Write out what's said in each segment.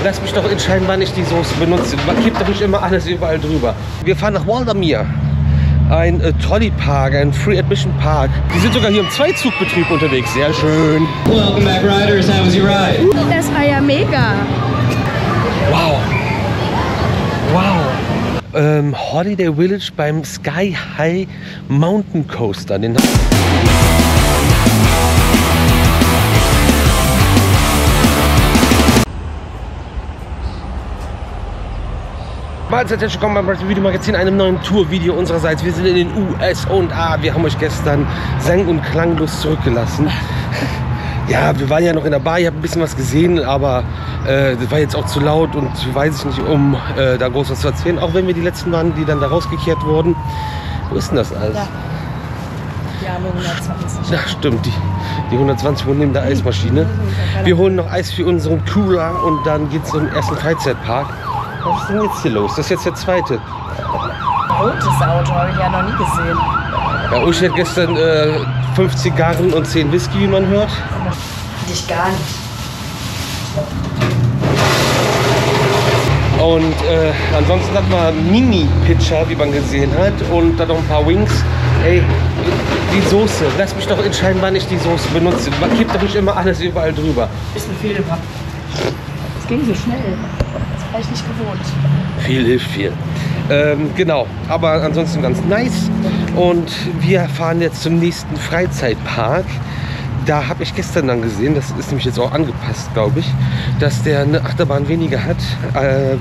lass mich doch entscheiden, wann ich die Soße benutze. Man kippt doch nicht immer alles überall drüber. Wir fahren nach Waldameer. Ein Trolley-Park, ein Free-Admission-Park. Die sind sogar hier im Zweizugbetrieb unterwegs. Sehr schön. Welcome back, riders. How was your ride? Das war ja mega. Wow. Wow. Holiday Village beim Sky High Mountain Coaster. Den Mahlzeit, herzlich willkommen beim Videomagazin, einem neuen Tour-Video unsererseits. Wir sind in den USA. Wir haben euch gestern sang- und klanglos zurückgelassen. Ja, wir waren ja noch in der Bar, ihr habt ein bisschen was gesehen, aber das war jetzt auch zu laut und weiß ich nicht, um da groß was zu erzählen. Auch wenn wir die letzten waren, die dann da rausgekehrt wurden. Wo ist denn das alles? Ja. Die arme 120. Ja, stimmt, die 120 wohnen neben der Eismaschine. Wir holen noch Eis für unseren Cooler und dann geht es zum ersten Freizeitpark. Was ist denn jetzt hier los? Das ist jetzt der zweite. Rotes Auto habe ich ja noch nie gesehen. Ja, Uschi hat gestern 5 Zigarren und 10 Whisky, wie man hört. Hatte ich gar nicht. Und ansonsten hat man Mini-Pitcher, wie man gesehen hat. Und dann noch ein paar Wings. Ey, die Soße. Lass mich doch entscheiden, wann ich die Soße benutze. Man kippt doch nicht immer alles überall drüber. Ist mir viel gemacht. Es ging so schnell. Das war ich nicht gewohnt. Viel hilft viel. Genau, aber ansonsten ganz nice. Und wir fahren jetzt zum nächsten Freizeitpark. Da habe ich gestern dann gesehen, das ist nämlich jetzt auch angepasst, glaube ich, dass der eine Achterbahn weniger hat,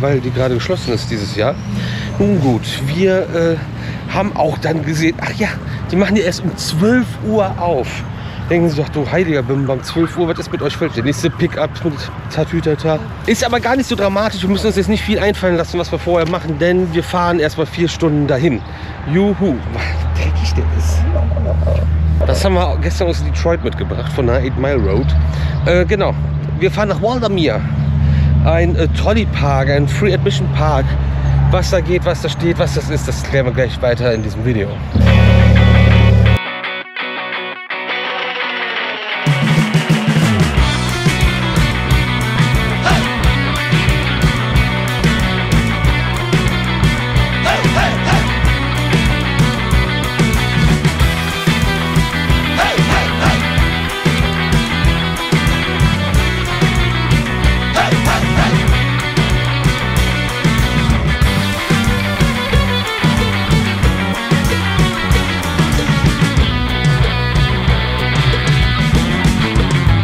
weil die gerade geschlossen ist dieses Jahr. Nun gut, wir haben auch dann gesehen, ach ja, die machen ja erst um 12 Uhr auf. Denken Sie doch, du heiliger Bimbam, 12 Uhr, was ist mit euch falsch? Der nächste Pickup mit Tatütata. Ist aber gar nicht so dramatisch. Wir müssen uns jetzt nicht viel einfallen lassen, was wir vorher machen, denn wir fahren erstmal 4 Stunden dahin. Juhu, wie dreckig der ist. Das haben wir gestern aus Detroit mitgebracht, von der 8 Mile Road. Genau, wir fahren nach Waldameer. Ein Trolley-Park, ein Free-Admission-Park. Was da geht, was da steht, was das ist, das klären wir gleich weiter in diesem Video.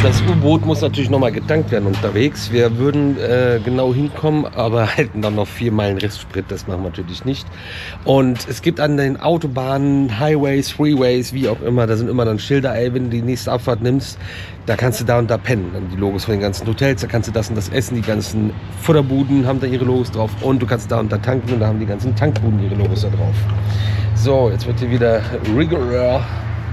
Das U-Boot muss natürlich noch mal getankt werden unterwegs. Wir würden genau hinkommen, aber hätten dann noch 4 Meilen Restsprit. Das machen wir natürlich nicht. Und es gibt an den Autobahnen, Highways, Freeways, wie auch immer, da sind immer dann Schilder, ey, wenn du die nächste Abfahrt nimmst, da kannst du da und da pennen. Dann die Logos von den ganzen Hotels, da kannst du das und das essen. Die ganzen Futterbuden haben da ihre Logos drauf. Und du kannst da und da tanken und da haben die ganzen Tankbuden ihre Logos da drauf. So, jetzt wird hier wieder Rigorous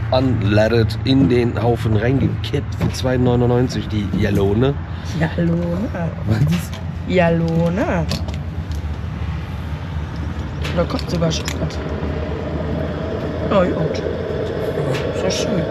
unleaded in den Haufen reingekippt für 2,99 die Jalone. Jalone. Was? Jalone. Da kommt sogar schon was. Oh gut. Sehr schön.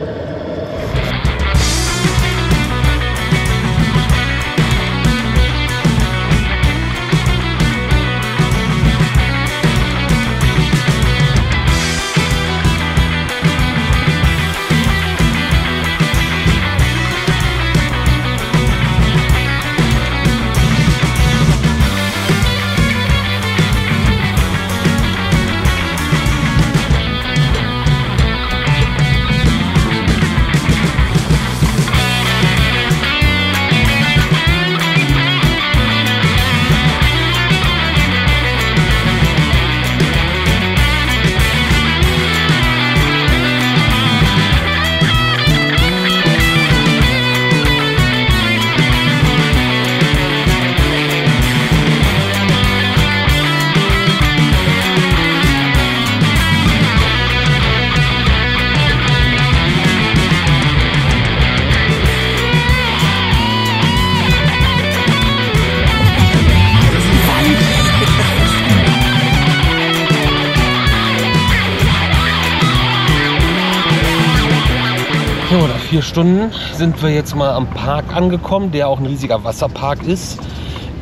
So, nach 4 Stunden sind wir jetzt mal am Park angekommen, der auch ein riesiger Wasserpark ist.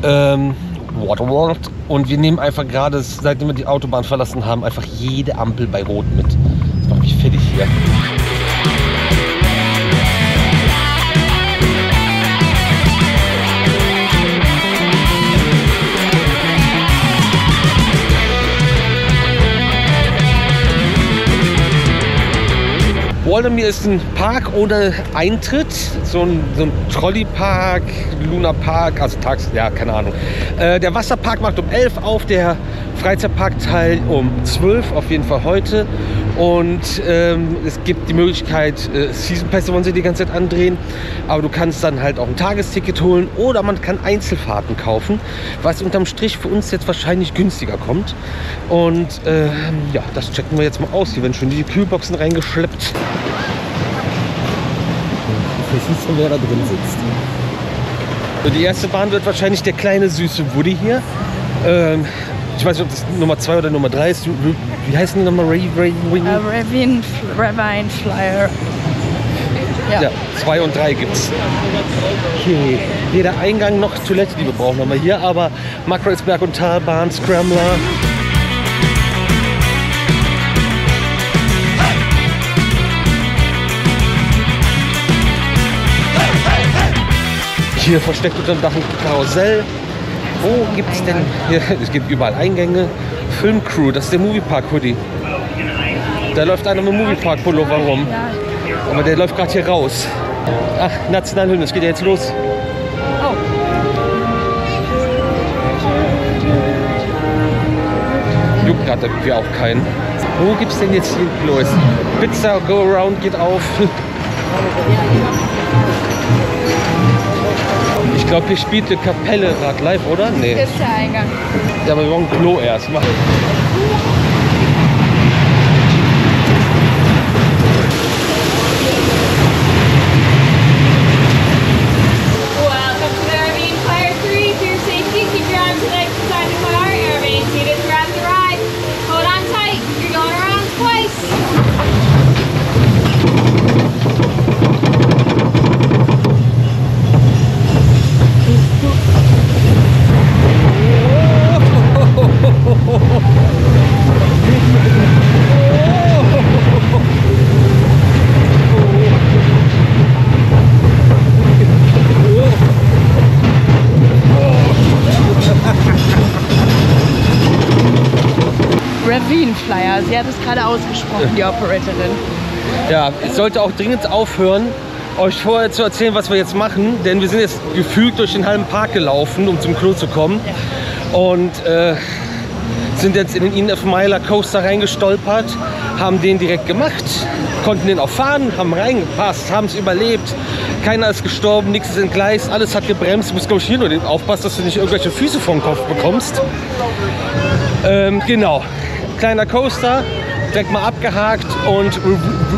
Waterworld. Und wir nehmen einfach gerade, seitdem wir die Autobahn verlassen haben, einfach jede Ampel bei Rot mit. Das macht mich fertig hier. Waldameer ist ein Park ohne Eintritt, so ein Trolleypark, Lunapark, also tags, ja, keine Ahnung. Der Wasserpark macht um 11 auf, der Freizeitparkteil um 12, auf jeden Fall heute. Und es gibt die Möglichkeit, Season Pässe wollen sie die ganze Zeit andrehen, aber du kannst dann halt auch ein Tagesticket holen oder man kann Einzelfahrten kaufen, was unterm Strich für uns jetzt wahrscheinlich günstiger kommt. Und ja, das checken wir jetzt mal aus. Hier werden schon die Kühlboxen reingeschleppt. Das ist, wer da drin sitzt. Die erste Bahn wird wahrscheinlich der kleine süße Woody hier. Ich weiß nicht, ob das Nummer 2 oder Nummer 3 ist. Wie heißen die nochmal? Ravine Flyer. Ja, 2 und 3 gibt's. Okay. Weder Eingang noch Toilette, die wir brauchen nochmal hier, aber Mackreisberg- und Talbahn, Scrambler. Hier versteckt unter dem Dach ein Karussell. Wo gibt's denn? Hier, es gibt überall Eingänge. Filmcrew, das ist der Moviepark Hoodie. Da läuft einer mit dem Moviepark Pullover rum. Aber der läuft gerade hier raus. Ach, Nationalhymne, es geht ja jetzt los. Oh. Juckt gerade irgendwie auch keinen. Wo gibt's denn jetzt hier los? Pizza Go Around geht auf. Ich glaube, hier spielt eine Kapelle gerade live, oder? Nee. Hier ist der Eingang. Ja, aber wir brauchen ein Klo erst. Mach. Welcome to the Ravine Flyer 3. For your safety, keep your arms and legs inside the car. You're remaining seated throughout the ride. Hold on tight. You're going around twice. Ravine Flyer. Sie hat es gerade ausgesprochen, die Operatorin. Ja, ich sollte auch dringend aufhören, euch vorher zu erzählen, was wir jetzt machen. Denn wir sind jetzt gefühlt durch den halben Park gelaufen, um zum Klo zu kommen. Ja. Und sind jetzt in den Eden Miler Coaster reingestolpert, haben den direkt gemacht, konnten den auch fahren, haben reingepasst, haben es überlebt. Keiner ist gestorben, nichts ist entgleist, alles hat gebremst. Du musst, glaube ich, hier nur aufpassen, dass du nicht irgendwelche Füße vor den Kopf bekommst. Genau. Kleiner Coaster, direkt mal abgehakt und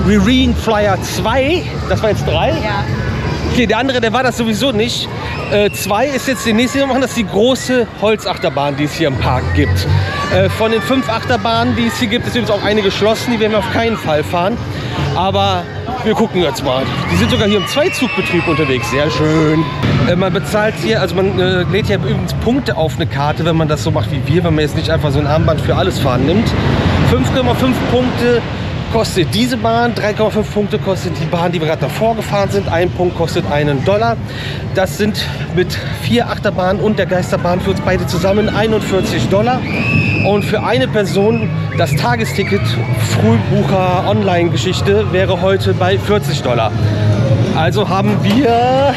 Ravine Flyer 2, das war jetzt 3. Ja. Okay, der andere, der war das sowieso nicht. 2 ist jetzt die nächste, wir machen das die große Holzachterbahn, die es hier im Park gibt. Von den 5 Achterbahnen, die es hier gibt, ist übrigens auch eine geschlossen, die werden wir auf keinen Fall fahren. Aber wir gucken jetzt mal. Die sind sogar hier im Zweizugbetrieb unterwegs, sehr schön. Man bezahlt hier, also man lädt hier übrigens Punkte auf eine Karte, wenn man das so macht wie wir, wenn man jetzt nicht einfach so ein Armband für alles fahren nimmt. 5,5 Punkte kostet diese Bahn, 3,5 Punkte kostet die Bahn, die wir gerade davor gefahren sind. 1 Punkt kostet $1. Das sind mit 4 Achterbahnen und der Geisterbahn für uns beide zusammen $41. Und für eine Person das Tagesticket Frühbucher Online-Geschichte wäre heute bei $40. Also haben wir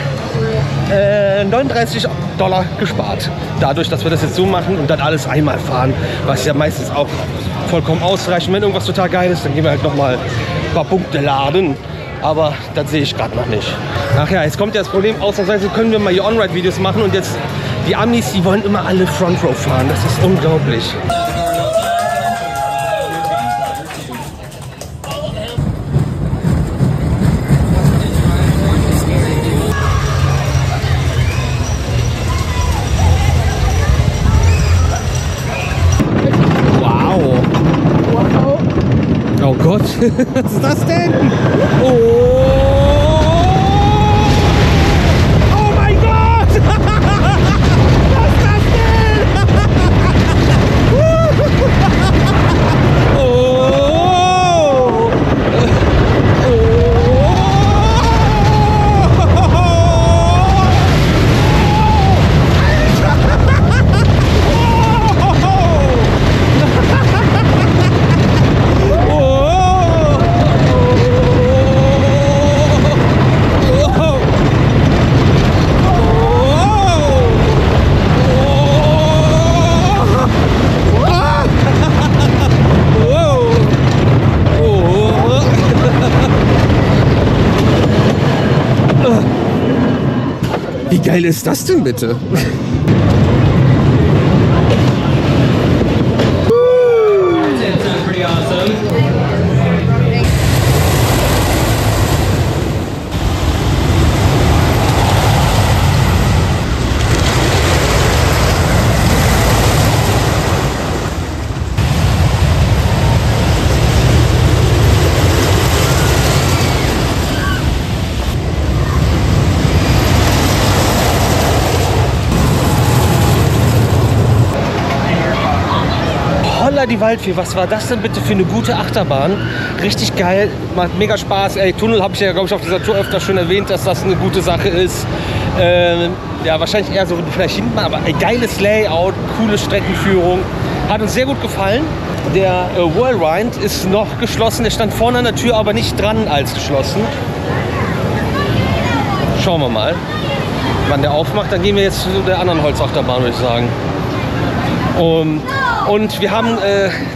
$39 gespart. Dadurch, dass wir das jetzt so machen und dann alles einmal fahren, was ja meistens auch vollkommen ausreicht. Wenn irgendwas total geil ist, dann gehen wir halt noch mal ein paar Punkte laden. Aber das sehe ich gerade noch nicht. Ach ja, jetzt kommt ja das Problem, ausnahmsweise können wir mal hier On-Ride-Videos machen und jetzt die Amis, die wollen immer alle Front Row fahren. Das ist unglaublich. Oh Gott, was ist das denn? Oh, oh mein Gott! Was ist Wie geil ist das denn bitte? That sounds pretty awesome. Holla die Waldfee, was war das denn bitte für eine gute Achterbahn? Richtig geil, macht mega Spaß. Ey, Tunnel habe ich ja, glaube ich, auf dieser Tour öfter schon erwähnt, dass das eine gute Sache ist. Ja, wahrscheinlich eher so vielleicht hinten, aber ey, geiles Layout, coole Streckenführung. Hat uns sehr gut gefallen. Der Whirlwind ist noch geschlossen, der stand vorne an der Tür, aber nicht dran als geschlossen. Schauen wir mal, wann der aufmacht. Dann gehen wir jetzt zu der anderen Holzachterbahn, würde ich sagen. Und wir haben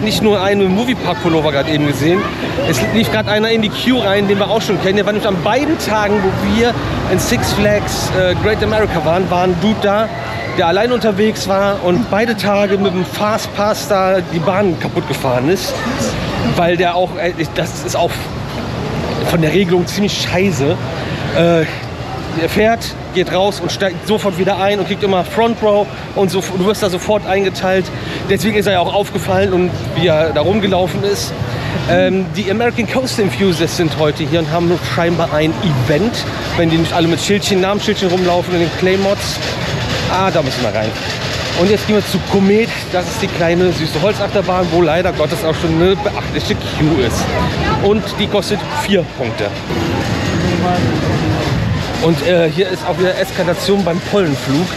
nicht nur einen Moviepark-Pullover gerade eben gesehen. Es lief gerade einer in die Queue rein, den wir auch schon kennen. Der war nämlich an beiden Tagen, wo wir in Six Flags Great America waren, war ein Dude da, der allein unterwegs war und beide Tage mit dem Fastpass da die Bahn kaputt gefahren ist. Weil der auch, das ist auch von der Regelung ziemlich scheiße. Er fährt, geht raus und steigt sofort wieder ein und kriegt immer Front Row und so, du wirst da sofort eingeteilt. Deswegen ist er ja auch aufgefallen und wie er da rumgelaufen ist. Die American Coaster Enthusiasts sind heute hier und haben scheinbar ein Event, wenn die nicht alle mit Schildchen, Namensschildchen rumlaufen und den Claymods. Ah, da müssen wir rein. Und jetzt gehen wir zu Komet. Das ist die kleine süße Holzachterbahn, wo leider Gottes auch schon eine beachtliche Queue ist. Und die kostet 4 Punkte. Und hier ist auch wieder Eskalation beim Pollenflug.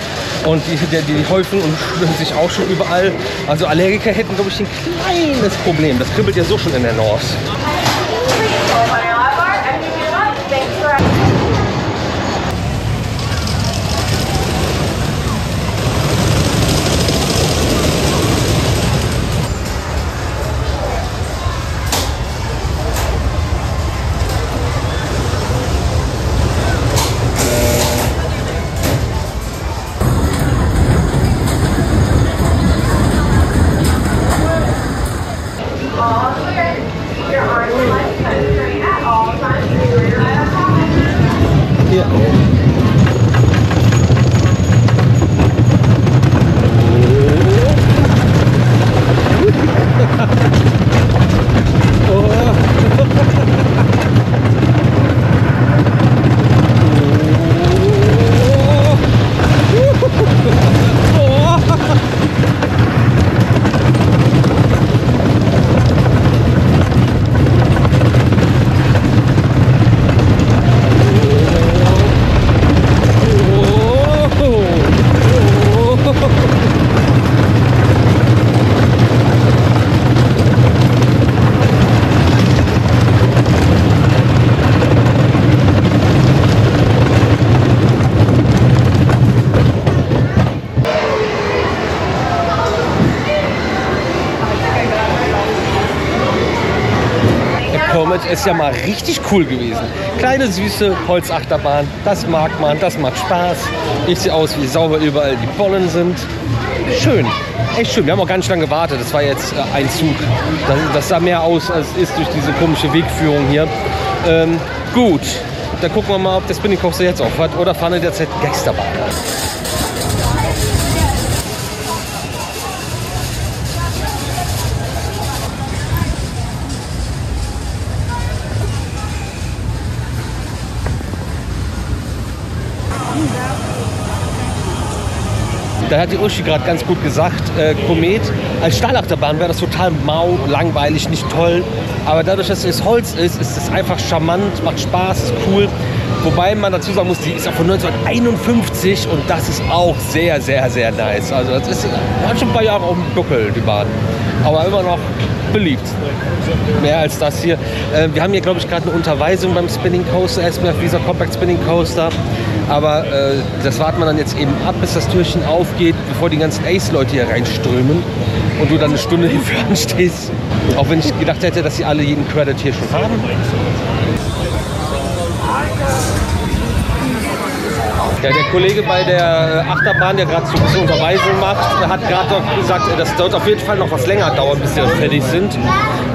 Und die häufen und schwimmen sich auch schon überall. Also Allergiker hätten, glaube ich, ein kleines Problem. Das kribbelt ja so schon in der North. Ist ja mal richtig cool gewesen. Kleine, süße Holzachterbahn, das mag man, das macht Spaß. Ich sehe aus, wie sauber überall die Pollen sind. Schön, echt schön. Wir haben auch ganz lange gewartet, das war jetzt ein Zug. Das sah mehr aus, als es ist durch diese komische Wegführung hier. Gut, dann gucken wir mal, ob der Spinning Coaster jetzt auf hat oder fahren in der Zeit Geisterbahn. Da hat die Uschi gerade ganz gut gesagt, Komet als Stahlachterbahn wäre das total mau, langweilig, nicht toll. Aber dadurch, dass es Holz ist, ist es einfach charmant, macht Spaß, ist cool. Wobei man dazu sagen muss, die ist auch von 1951 und das ist auch sehr, sehr, sehr nice. Also das ist, hat schon ein paar Jahre auf dem Buckel, die Bahn. Aber immer noch beliebt. Mehr als das hier. Wir haben hier, glaube ich, gerade eine Unterweisung beim Spinning Coaster, erstmal auf dieser Compact Spinning Coaster. Aber das warten wir dann jetzt eben ab, bis das Türchen aufgeht, bevor die ganzen Ace-Leute hier reinströmen und du dann eine Stunde hierfür anstehst. Auch wenn ich gedacht hätte, dass sie alle jeden Credit hier schon haben. Ja, der Kollege bei der Achterbahn, der gerade so ein bisschen Unterweisung macht, hat gerade noch gesagt, das wird auf jeden Fall noch was länger dauern, bis wir fertig sind.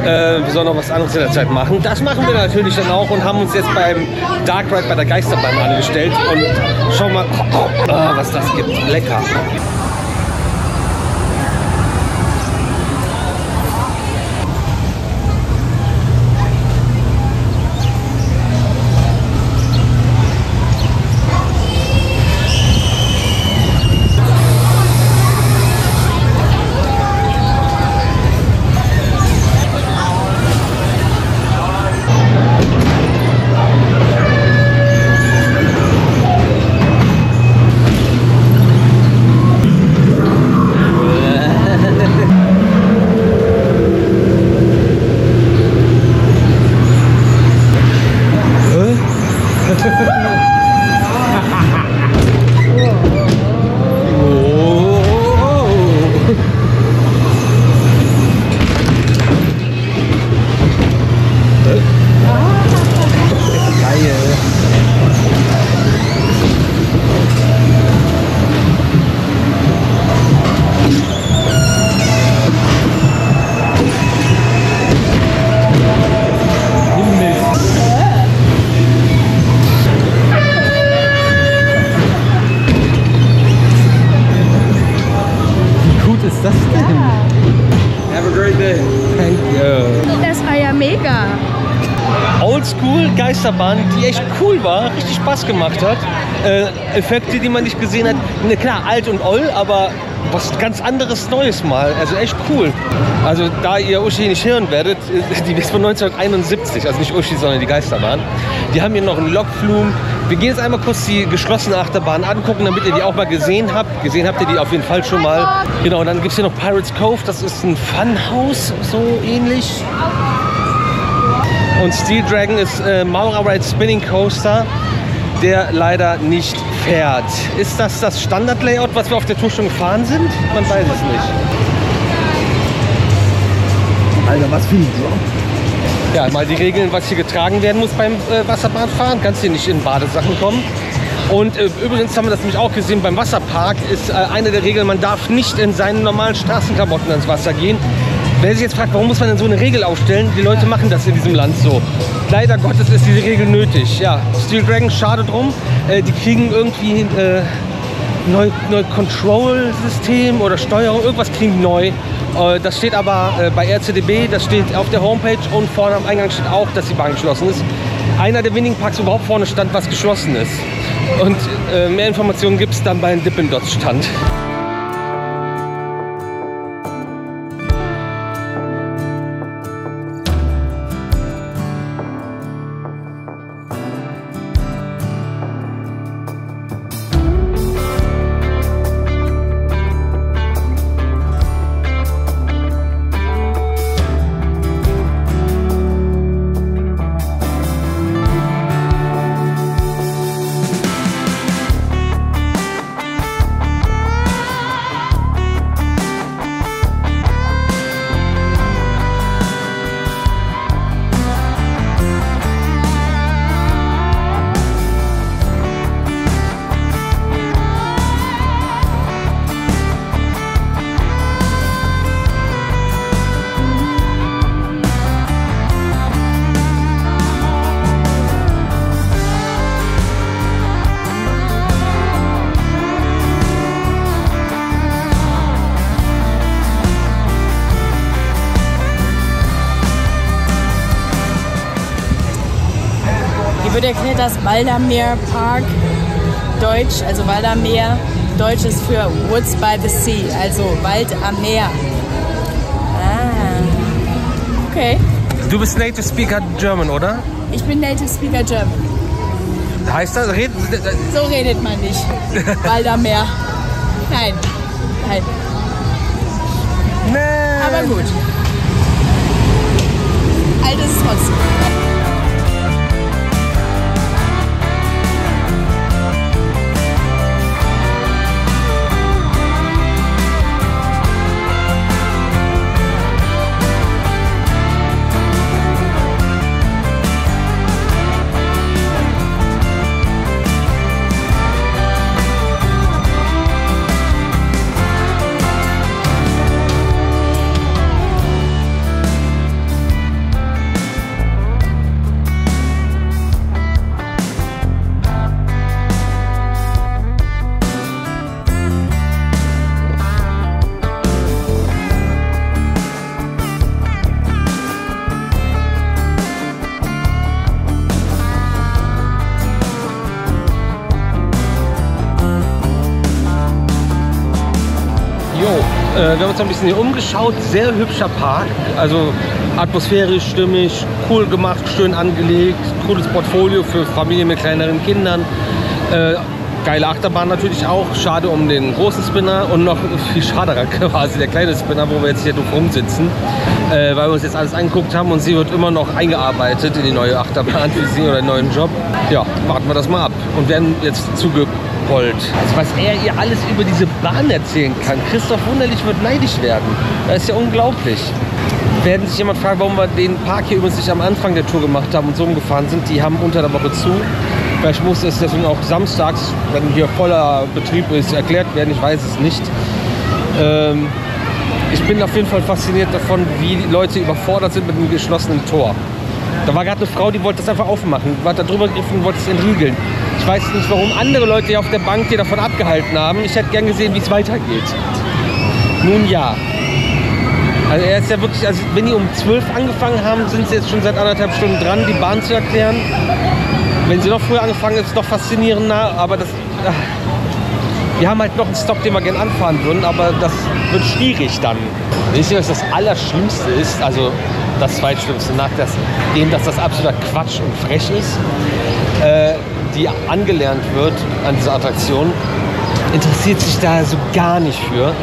Wir sollen noch was anderes in der Zeit machen. Das machen wir natürlich dann auch und haben uns jetzt beim Dark Ride bei der Geisterbahn angestellt und schauen mal, was das gibt. Lecker. Geisterbahn, die echt cool war, richtig Spaß gemacht hat. Effekte, die man nicht gesehen hat. Ne, klar, alt und oll, aber was ganz anderes Neues mal. Also echt cool. Also da ihr Uschi nicht hören werdet, die ist von 1971, also nicht Uschi, sondern die Geisterbahn. Die haben hier noch einen Lokflug. Wir gehen jetzt einmal kurz die geschlossene Achterbahn angucken, damit ihr die auch mal gesehen habt. Gesehen habt ihr die auf jeden Fall schon mal. Genau, dann gibt es hier noch Pirates Cove, das ist ein Funhouse, so ähnlich. Und Steel Dragon ist Maura Ride Spinning Coaster, der leider nicht fährt. Ist das das Standard-Layout, was wir auf der Tour schon gefahren sind? Man weiß es nicht. Alter, was für ein Drop. Ja, mal die Regeln, was hier getragen werden muss beim Wasserbahnfahren. Kannst hier nicht in Badesachen kommen. Und übrigens haben wir das nämlich auch gesehen, beim Wasserpark ist eine der Regeln, man darf nicht in seinen normalen Straßenklamotten ins Wasser gehen. Wer sich jetzt fragt, warum muss man denn so eine Regel aufstellen? Die Leute machen das in diesem Land so. Leider Gottes ist diese Regel nötig. Ja, Steel Dragon, schade drum. Die kriegen irgendwie neu Control-System oder Steuerung, irgendwas kriegen neu. Das steht aber bei RCDB, das steht auf der Homepage und vorne am Eingang steht auch, dass die Bahn geschlossen ist. Einer der wenigen Parks, wo überhaupt vorne stand, was geschlossen ist. Und mehr Informationen gibt es dann bei einem Dippin' Dots Stand. Hier wird erklärt, dass Waldameer Park Deutsch, also Waldameer, Deutsch ist für Woods by the Sea, also Wald am Meer. Ah, okay. Du bist Native Speaker German, oder? Ich bin Native Speaker German. Heißt das? So redet man nicht. Waldameer. Nein. Nein. Nee. Aber gut. Alt ist es trotzdem. wir haben uns ein bisschen hier umgeschaut. Sehr hübscher Park. Also atmosphärisch, stimmig, cool gemacht, schön angelegt. Cooles Portfolio für Familien mit kleineren Kindern. Geile Achterbahn natürlich auch. Schade um den großen Spinner und noch viel schaderer quasi der kleine Spinner, wo wir jetzt hier doof rumsitzen. Weil wir uns jetzt alles angeguckt haben und sie wird immer noch eingearbeitet in die neue Achterbahn für sie oder den neuen Job. Ja, warten wir das mal ab und werden jetzt zugepollt. Also was er ihr alles über diese Bahn erzählen kann. Christoph Wunderlich wird neidisch werden. Das ist ja unglaublich. Werden sich jemand fragen, warum wir den Park hier übrigens nicht am Anfang der Tour gemacht haben und so umgefahren sind. Die haben unter der Woche zu. Vielleicht muss es deswegen auch samstags, wenn hier voller Betrieb ist, erklärt werden. Ich weiß es nicht. Ich bin auf jeden Fall fasziniert davon, wie die Leute überfordert sind mit einem geschlossenen Tor. Da war gerade eine Frau, die wollte das einfach aufmachen, war da drüber gegriffen und wollte es entriegeln. Ich weiß nicht, warum andere Leute hier auf der Bank hier davon abgehalten haben. Ich hätte gern gesehen, wie es weitergeht. Nun ja. Also er ist ja wirklich, also wenn die um 12 angefangen haben, sind sie jetzt schon seit 1,5 Stunden dran, die Bahn zu erklären. Wenn sie noch früher angefangen ist, ist es noch faszinierender, aber das... Wir haben halt noch einen Stop, den wir gerne anfahren würden, aber das wird schwierig dann. Wisst ihr, was das Allerschlimmste ist? Also das Zweitschlimmste, nach dem, dass das absoluter Quatsch und frech ist, die angelernt wird an dieser Attraktion, interessiert sich da so gar nicht für.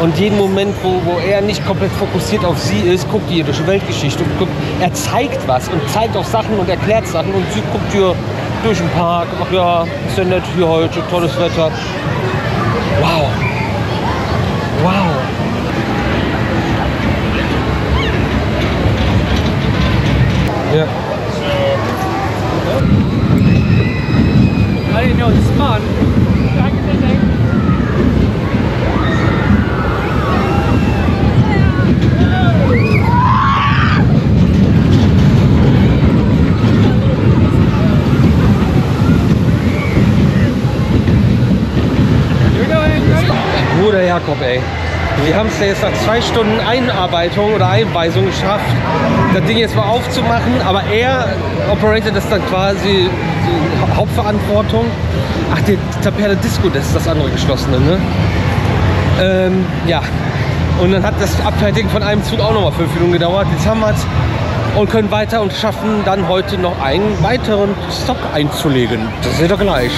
Und jeden Moment, wo er nicht komplett fokussiert auf sie ist, guckt die durch die Weltgeschichte und guckt, er zeigt was und zeigt auch Sachen und erklärt Sachen und sie guckt hier durch den Park. Ach ja, ist ja nett hier heute, tolles Wetter. Wow. Wow. Ja. I didn't know it's fun. Bruder Jakob, ey. Wir haben es ja jetzt nach 2 Stunden Einarbeitung oder Einweisung geschafft, das Ding jetzt mal aufzumachen, aber er operatet das dann quasi die Hauptverantwortung. Ach, die Taperle Disco, das ist das andere geschlossene, ne? Ja. Und dann hat das Abfertigen von einem Zug auch nochmal 5 Minuten gedauert. Jetzt haben wir es und können weiter und schaffen dann heute noch einen weiteren Stop einzulegen. Das seht ihr gleich.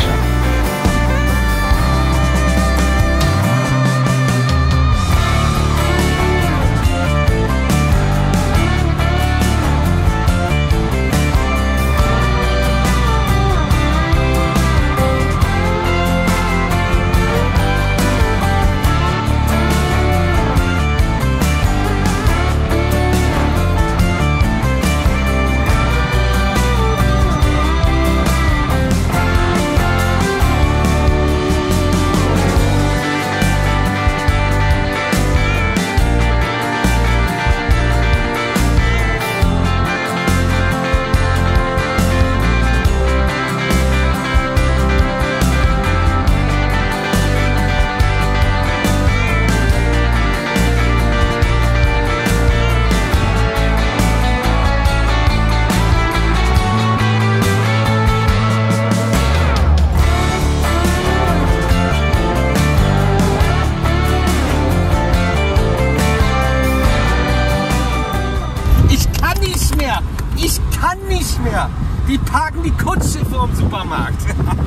Die parken die Kutsche vor dem Supermarkt. Guck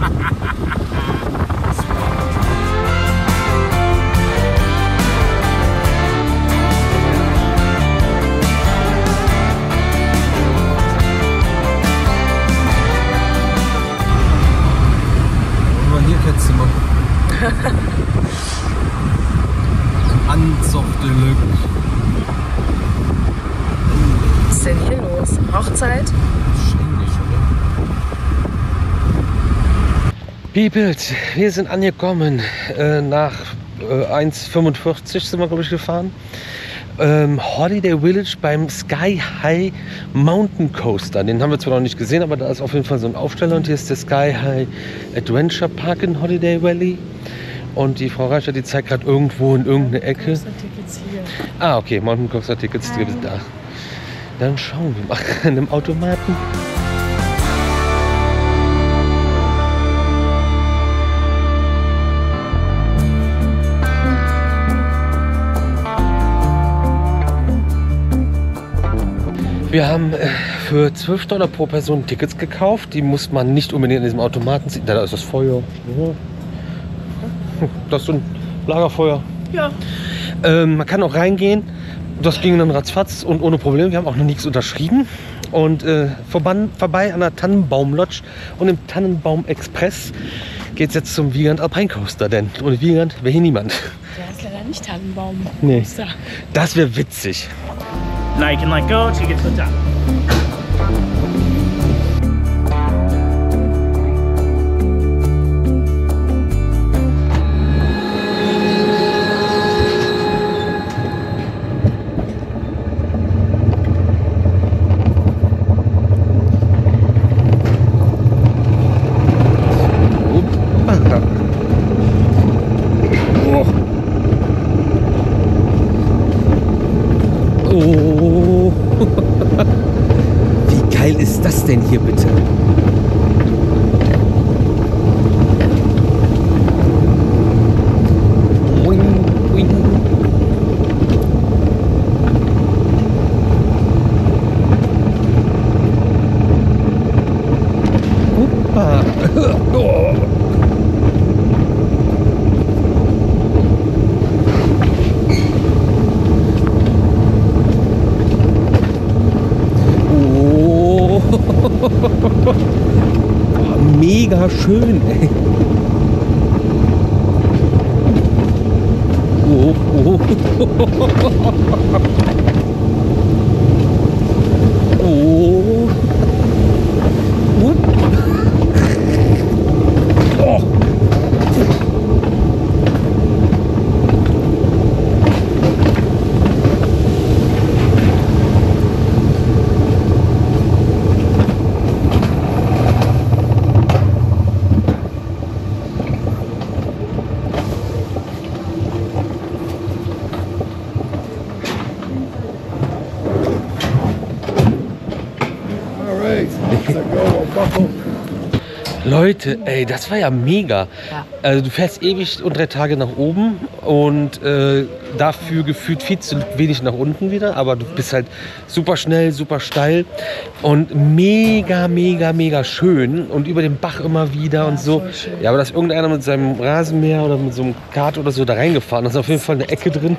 mal hier, Kettzimmer. Anzug Deluxe. Was ist denn hier los? Hochzeit? Peoples, wir sind angekommen. Nach 1,45 sind wir, glaube ich, gefahren. Holiday Village beim Sky High Mountain Coaster. Den haben wir zwar noch nicht gesehen, aber da ist auf jeden Fall so ein Aufsteller. Und hier ist der Sky High Adventure Park in Holiday Valley. Und die Frau Reicher, die zeigt gerade irgendwo in irgendeine Ecke. Ah, okay, Mountain Coaster Tickets gibt es da. Dann schauen wir mal an dem Automaten. Wir haben für $12 pro Person Tickets gekauft. Die muss man nicht unbedingt in diesem Automaten ziehen. Da ist das Feuer. Das ist so ein Lagerfeuer. Ja. Man kann auch reingehen. Das ging dann ratzfatz und ohne Probleme. Wir haben auch noch nichts unterschrieben. Und vorbei an der Tannenbaum Lodge und im Tannenbaum Express geht es jetzt zum Wiegand Alpine Coaster. Denn ohne Wiegand wäre hier niemand. Der ist leider nicht Tannenbaum. Nee. Das wäre witzig. Now you can let go till you get to the top. Oh. Wie geil ist das denn hier bitte? Boing, boing. Hoppa. Oh. Mega schön, ey. Oh, oh. Oh. Oh. Leute, ey, das war ja mega. Ja. Also du fährst ewig und 3 Tage nach oben und dafür gefühlt viel zu wenig nach unten wieder. Aber du bist halt super schnell, super steil und mega, mega, mega schön. Und über den Bach immer wieder und so. Ja, aber da ist irgendeiner mit seinem Rasenmäher oder mit so einem Kart oder so da reingefahren. Da ist auf jeden Fall eine Ecke drin.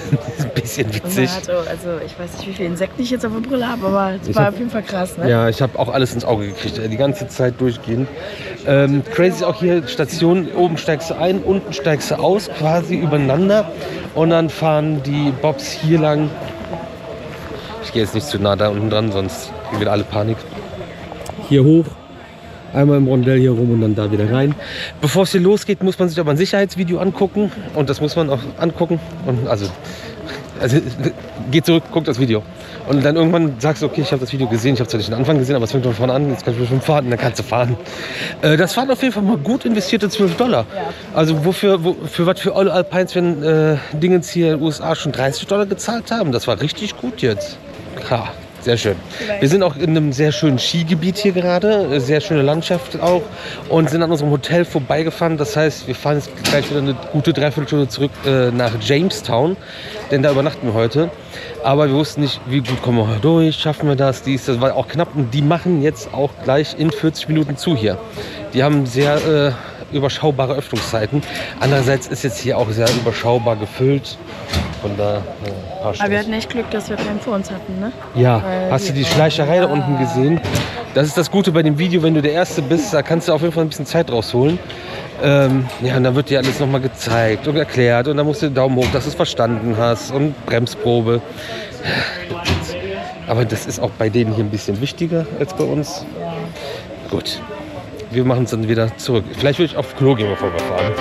Das ist ein bisschen witzig. Also ich weiß nicht, wie viele Insekten ich jetzt auf der Brille habe, aber es war auf jeden Fall krass, ne? Ja, ich habe auch alles ins Auge gekriegt, die ganze Zeit durchgehend. Crazy ist auch hier Station, oben steigst du ein, unten steigst du aus, quasi übereinander. Und dann fahren die Bobs hier lang. Ich gehe jetzt nicht zu nah da unten dran, sonst kriegen wir alle Panik. Hier hoch, einmal im Rondell hier rum und dann da wieder rein. Bevor es hier losgeht, muss man sich aber ein Sicherheitsvideo angucken. Und das muss man auch angucken. Und also geht zurück, guckt das Video. Und dann irgendwann sagst du, okay, ich habe das Video gesehen, ich habe zwar nicht den Anfang gesehen, aber es fängt von vorne an, jetzt kannst du schon fahren, dann kannst du fahren. Das waren auf jeden Fall mal gut investierte $12. Ja. Also für was für alle Alpines, wenn Dingens hier in den USA schon $30 gezahlt haben, das war richtig gut jetzt. Ja, sehr schön. Wir sind auch in einem sehr schönen Skigebiet hier gerade, sehr schöne Landschaft auch und sind an unserem Hotel vorbeigefahren. Das heißt, wir fahren jetzt gleich wieder eine gute Dreiviertelstunde zurück nach Jamestown, denn da übernachten wir heute. Aber wir wussten nicht, wie gut kommen wir durch, schaffen wir das, das war auch knapp. Und die machen jetzt auch gleich in 40 Minuten zu hier. Die haben sehr überschaubare Öffnungszeiten. Andererseits ist jetzt hier auch sehr überschaubar gefüllt. Von da paar Aber wir hatten echt Glück, dass wir keinen vor uns hatten, ne? Ja, hast du die Schleicherei da unten gesehen? Das ist das Gute bei dem Video, wenn du der Erste bist, da kannst du auf jeden Fall ein bisschen Zeit rausholen. Ja, und dann wird dir alles nochmal gezeigt und erklärt und dann musst du den Daumen hoch, dass du es verstanden hast und Bremsprobe. Aber das ist auch bei denen hier ein bisschen wichtiger als bei uns. Gut, wir machen es dann wieder zurück. Vielleicht würde ich auf Klo gehen, bevor wir fahren.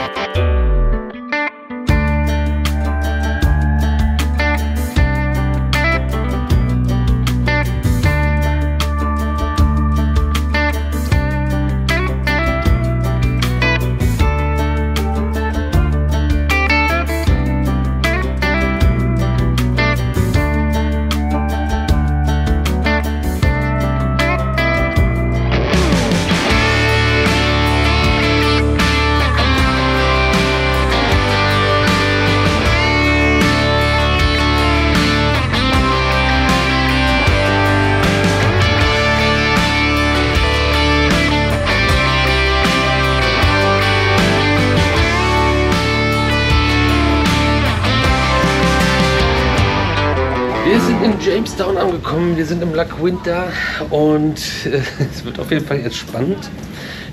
Wir sind in Jamestown angekommen, wir sind im Lac Winter und es wird auf jeden Fall jetzt spannend.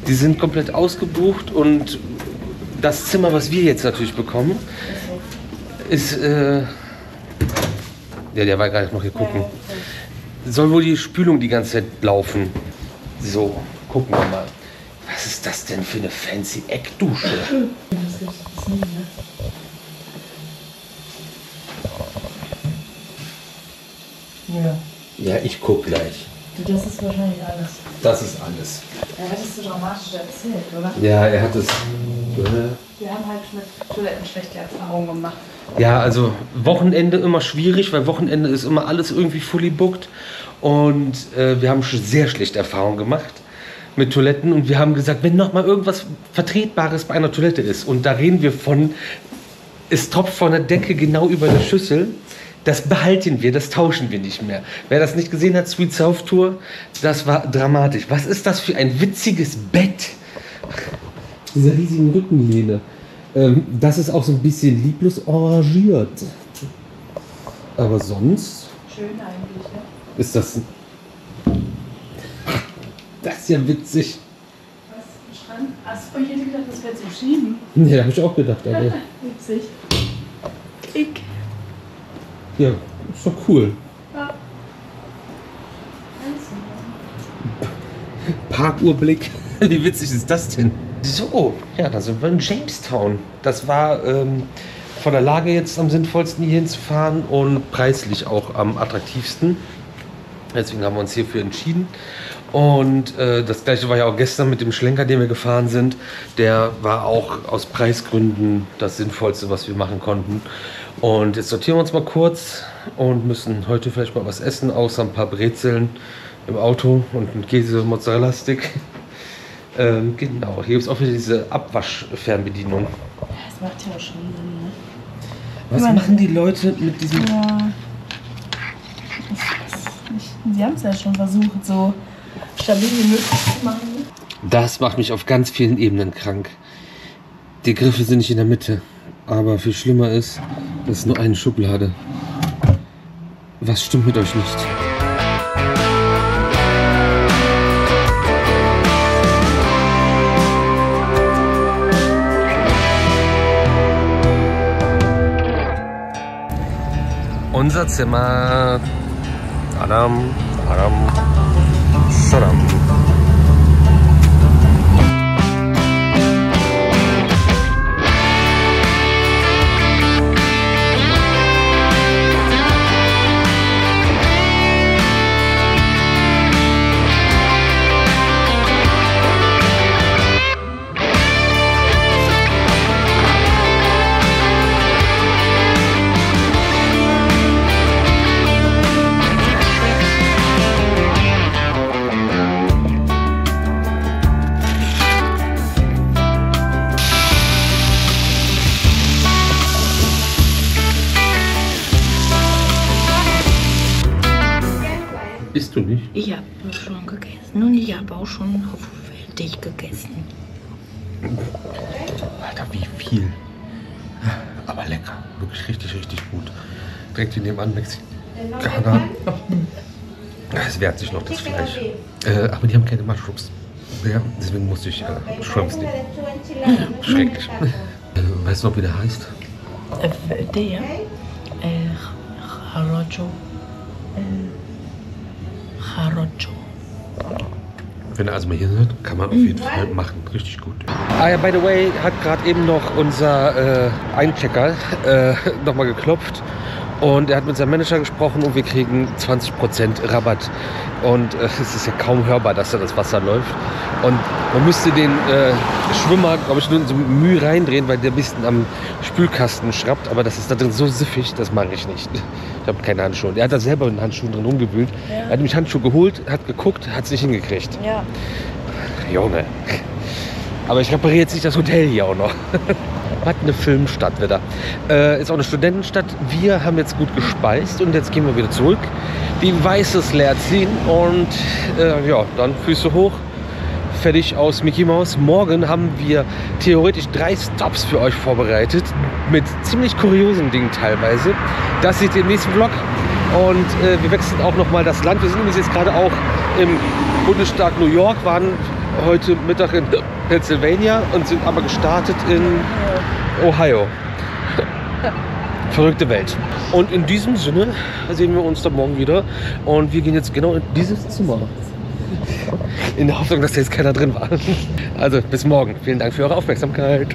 Die sind komplett ausgebucht und das Zimmer, was wir jetzt natürlich bekommen, ist, ja, der war gerade noch hier gucken, soll wohl die Spülung die ganze Zeit laufen. So, gucken wir mal. Was ist das denn für eine fancy Eckdusche? Ja. Ja, ich guck gleich. Das ist wahrscheinlich alles. Das ist alles. Ja, hättest du dramatisch erzählt, oder? Ja, er hat es. Wir haben halt mit Toiletten schlechte Erfahrungen gemacht. Ja, also Wochenende immer schwierig, weil Wochenende ist immer alles irgendwie fully booked. Und wir haben schon sehr schlechte Erfahrungen gemacht mit Toiletten. Und wir haben gesagt, wenn noch mal irgendwas Vertretbares bei einer Toilette ist, und da reden wir von, es tropft von der Decke genau über der Schüssel, das behalten wir, das tauschen wir nicht mehr. Wer das nicht gesehen hat, Sweet South Tour, das war dramatisch. Was ist das für ein witziges Bett? Diese riesigen Rückenlehne. Das ist auch so ein bisschen lieblos arrangiert. Aber sonst Schön eigentlich, ne? ist das... Das ist ja witzig. Was? Ein Schrank? Achso, ich hätte gedacht, das wäre zum Schieben. Ja, habe ich auch gedacht. Aber Witzig. Klick. ja, ist doch cool. Ja. Parkuhrblick. Wie witzig ist das denn? So, ja, da sind wir in Jamestown. Das war von der Lage jetzt am sinnvollsten, hier hinzufahren und preislich auch am attraktivsten. Deswegen haben wir uns hierfür entschieden. Und das gleiche war ja auch gestern mit dem Schlenker, den wir gefahren sind. Der war auch aus Preisgründen das Sinnvollste, was wir machen konnten. Und jetzt sortieren wir uns mal kurz und müssen heute vielleicht mal was essen, außer ein paar Brezeln im Auto und ein Käse-Mozzarella-Stick. Genau, hier gibt es auch wieder diese Abwaschfernbedienung. Das macht ja auch schon Sinn, ne? Was machen die Leute mit diesem... Ja. Sie haben es ja schon versucht, so stabil wie möglich zu machen. Das macht mich auf ganz vielen Ebenen krank. Die Griffe sind nicht in der Mitte. Aber viel schlimmer ist, das ist nur eine Schublade. Was stimmt mit euch nicht? Unser Zimmer. Adam, Adam, Saddam. Isst du nicht? Ich habe schon gegessen und ich habe auch schon fertig gegessen. Alter, wie viel. Aber lecker. Wirklich richtig, richtig gut. Direkt hier nebenan Mexikaner. Es wehrt sich noch das Fleisch. Aber die haben keine Mushrooms. Ja, deswegen musste ich Shrimps nehmen. Schrecklich. Weißt du noch, wie der heißt? Der? Jarocho. Jarocho. Wenn er also mal hier sind, kann man auf jeden Fall machen. Richtig gut. Ah ja, by the way, hat gerade eben noch unser Einchecker nochmal geklopft. Und er hat mit seinem Manager gesprochen und wir kriegen 20% Rabatt. Und es ist ja kaum hörbar, dass da das Wasser läuft. Und man müsste den Schwimmer, glaube ich, nur in so Mühe reindrehen, weil der ein bisschen am Spülkasten schraubt. Aber das ist da drin so siffig, das mache ich nicht. Ich habe keine Handschuhe. Er hat da selber mit den Handschuhen drin rumgewühlt. Ja. Er hat nämlich Handschuhe geholt, hat geguckt, hat es nicht hingekriegt. Ja. Junge. Aber ich repariere jetzt nicht das Hotel hier auch noch. Was eine Filmstadt wieder. Ist auch eine Studentenstadt. Wir haben jetzt gut gespeist und jetzt gehen wir wieder zurück. Die Weißes leer ziehen und ja, dann Füße hoch. Fertig aus Mickey Mouse. Morgen haben wir theoretisch 3 Stops für euch vorbereitet. Mit ziemlich kuriosen Dingen teilweise. Das seht ihr im nächsten Vlog. Und wir wechseln auch nochmal das Land. Wir sind nämlich jetzt gerade auch im Bundesstaat New York, waren heute Mittag in Pennsylvania und sind aber gestartet in Ohio. Verrückte Welt. Und in diesem Sinne sehen wir uns dann morgen wieder. Und wir gehen jetzt genau in dieses Zimmer. In der Hoffnung, dass da jetzt keiner drin war. Also bis morgen. Vielen Dank für eure Aufmerksamkeit.